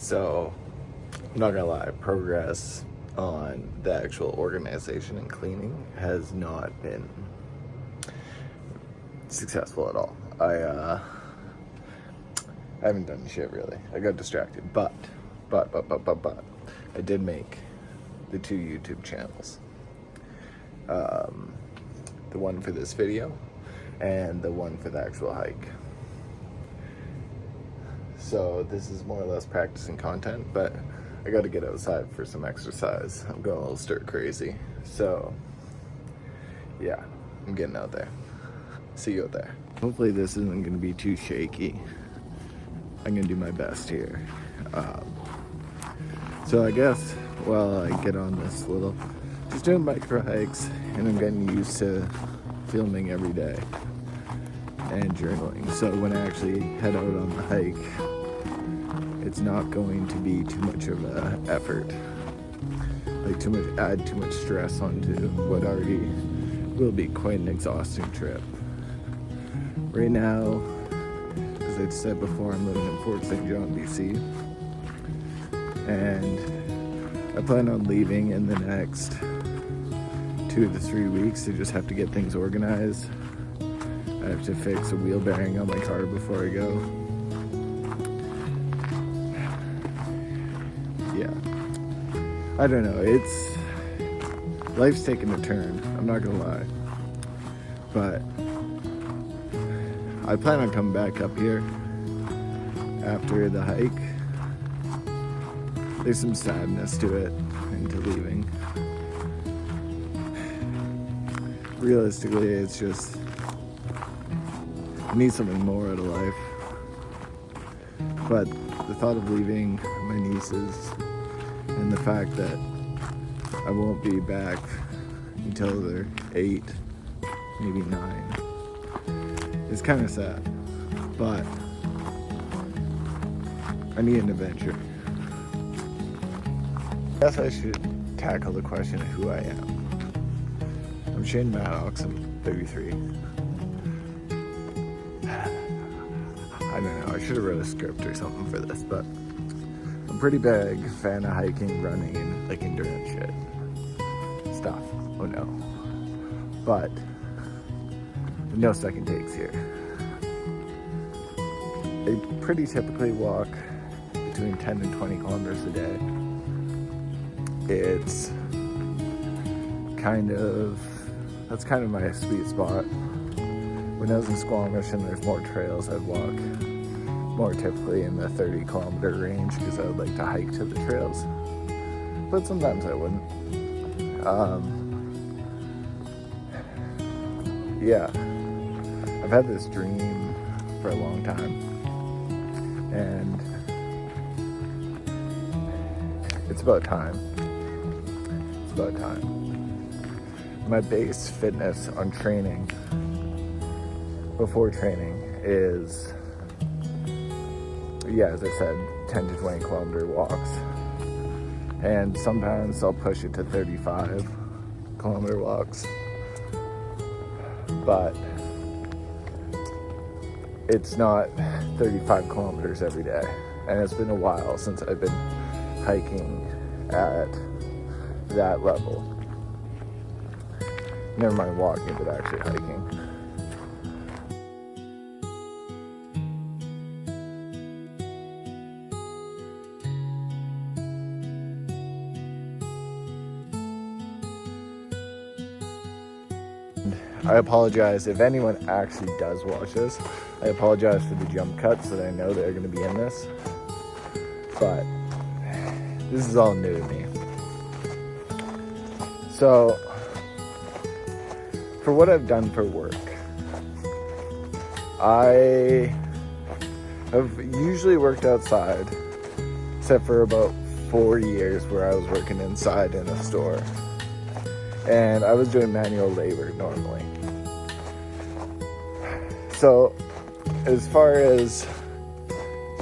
So, I'm not gonna lie, progress on the actual organization and cleaning has not been successful at all. I haven't done shit really. I got distracted, but I did make the 2 YouTube channels. The one for this video and the one for the actual hike. So this is more or less practicing content, but I got to get outside for some exercise. I'm going a little stir crazy. So yeah, I'm getting out there. See you out there. Hopefully this isn't going to be too shaky. I'm going to do my best here. So I guess while I get on this little, just doing micro hikes, and I'm getting used to filming every day and journaling. So when I actually head out on the hike, it's not going to be too much of an effort. Like add too much stress onto what already will be quite an exhausting trip. Right now, as I said before, I'm living in Fort St. John, BC. And I plan on leaving in the next 2 to 3 weeks. I just have to get things organized. I have to fix a wheel bearing on my car before I go. Yeah. I don't know, life's taking a turn, I'm not gonna lie. But I plan on coming back up here after the hike. There's some sadness to it, into leaving. Realistically, it's just, I need something more out of life. But the thought of leaving my nieces and the fact that I won't be back until they're 8, maybe 9, is kind of sad. But I need an adventure. I guess I should tackle the question of who I am. I'm Shane Maddox, I'm 33. I don't know, I should have wrote a script or something for this, but I'm a pretty big fan of hiking, running, and like endurance shit stuff. Oh no. But no second takes here. I pretty typically walk between 10 and 20 kilometers a day. It's that's kind of my sweet spot. When I was in Squamish and there's more trails, I'd walk more typically in the 30 kilometer range because I would like to hike to the trails. But sometimes I wouldn't. Yeah, I've had this dream for a long time, and it's about time. It's about time. My base fitness on training, before training, is, yeah, as I said, 10 to 20 kilometer walks. And sometimes I'll push it to 35 kilometer walks. But it's not 35 kilometers every day. And it's been a while since I've been hiking at that level. Never mind walking, but actually hiking. I apologize if anyone actually does watch this. I apologize for the jump cuts that I know that are going to be in this. But this is all new to me. So, for what I've done for work, I have usually worked outside, except for about 4 years where I was working inside in a store. And I was doing manual labor normally. So, as far as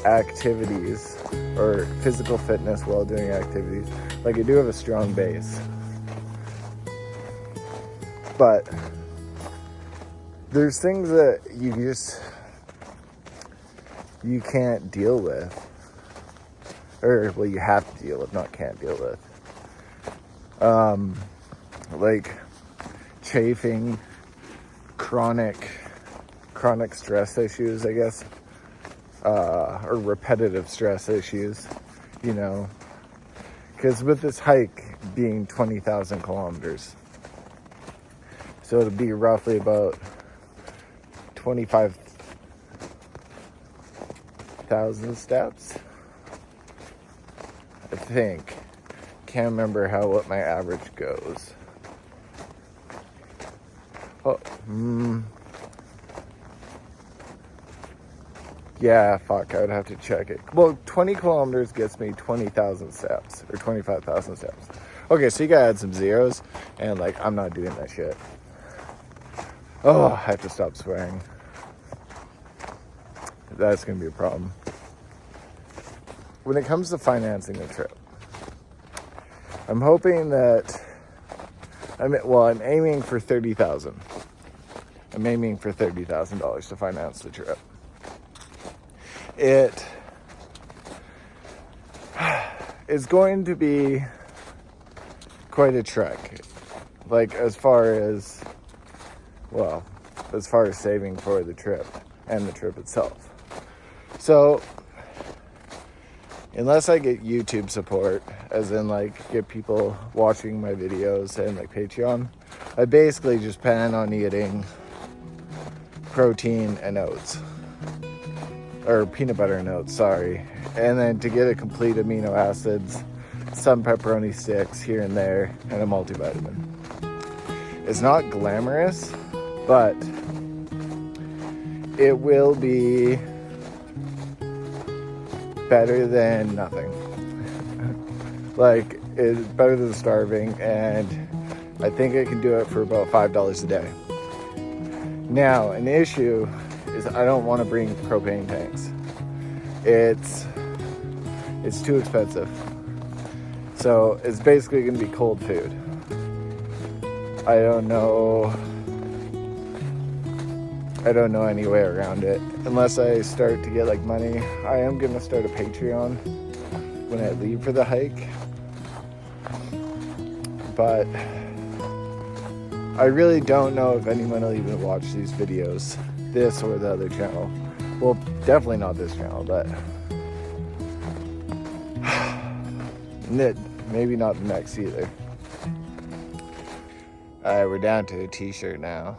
activities or physical fitness while doing activities, like I do have a strong base. But there's things that you can't deal with. or well, you have to deal with, not can't deal with. Like chafing, chronic stress issues, I guess, or repetitive stress issues, you know, because with this hike being 20,000 kilometers, so it'll be roughly about 25,000 steps, I think. Can't remember what my average goes. Yeah, fuck, I would have to check it. Well, 20 kilometers gets me 20,000 steps, or 25,000 steps. Okay, so you gotta add some zeros, and like, I'm not doing that shit. Oh, I have to stop swearing. That's gonna be a problem. When it comes to financing a trip, I'm hoping that, I'm aiming for $30,000. I'm aiming for $30,000 to finance the trip. It is going to be quite a trek. Like, as far as saving for the trip and the trip itself. So, unless I get YouTube support, as in like get people watching my videos and like Patreon, I basically just plan on eating protein and oats. Or peanut butter and oats, sorry. And then to get a complete amino acids, some pepperoni sticks here and there, and a multivitamin. It's not glamorous, but it will be better than nothing. Like, it's better than starving, and I think I can do it for about $5 a day. Now, an issue is I don't want to bring propane tanks. It's too expensive. So it's basically going to be cold food. I don't know any way around it. Unless I start to get like money. I am going to start a Patreon when I leave for the hike. But I really don't know if anyone will even watch these videos. This or the other channel. Well, definitely not this channel, but maybe not the next either. Alright, we're down to a t-shirt now.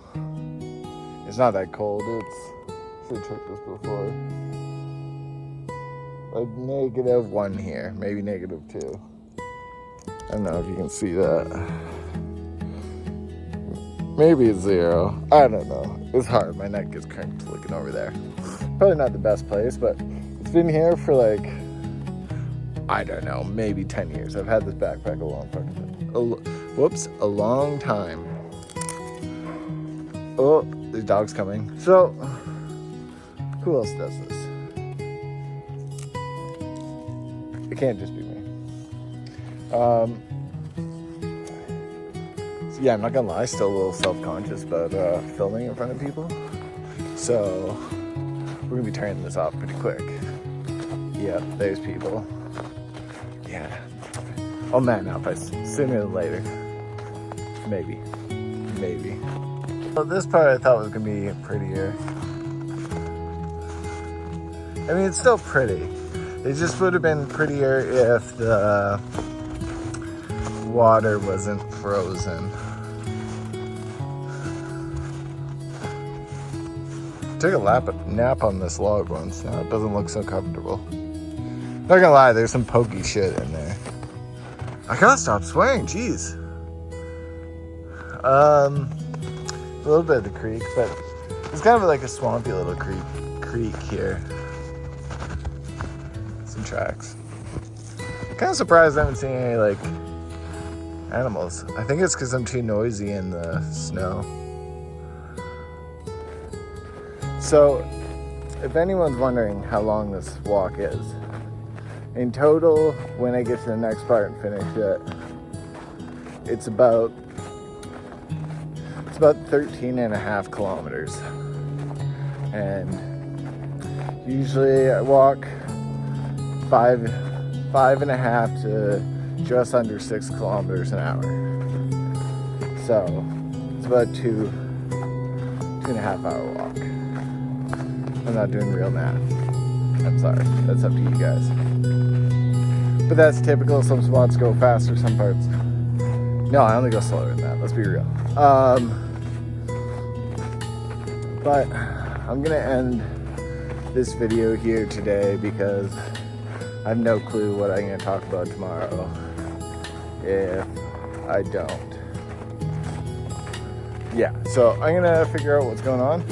It's not that cold. Should have checked this before. Like -1 here, maybe -2. I don't know if you can see that. Maybe it's 0. I don't know. It's hard. My neck gets cranked looking over there. Probably not the best place, but it's been here for like, I don't know, maybe 10 years. I've had this backpack a long time. A long time. Oh, the dog's coming. So, who else does this? It can't just be me. Yeah, I'm not gonna lie, still a little self-conscious about filming in front of people. So, we're gonna be turning this off pretty quick. Yeah, there's people. Yeah. I'll man up sooner than later. Maybe. Well, this part I thought was gonna be prettier. I mean, it's still pretty. It just would have been prettier if the water wasn't frozen. Took a nap on this log once. Now it doesn't look so comfortable. Not gonna lie, there's some pokey shit in there. I gotta stop swearing, jeez. A little bit of the creek, but it's kind of like a swampy little creek here. Some tracks. Kind of surprised I haven't seen any like animals. I think it's because I'm too noisy in the snow. So, if anyone's wondering how long this walk is, in total, when I get to the next part and finish it, it's about 13.5 kilometers. And usually I walk 5 5.5 to just under 6 kilometers an hour. So it's about 2.5 hour walk. I'm not doing real math. I'm sorry. That's up to you guys. But that's typical. Some spots go faster, some parts. No, I only go slower than that. Let's be real. But I'm gonna end this video here today because I have no clue what I'm gonna talk about tomorrow if I don't. Yeah, so I'm gonna figure out what's going on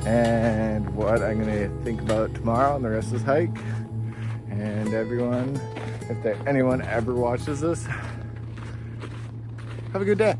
and what I'm gonna think about tomorrow on the rest of this hike. And everyone, if anyone ever watches this, have a good day.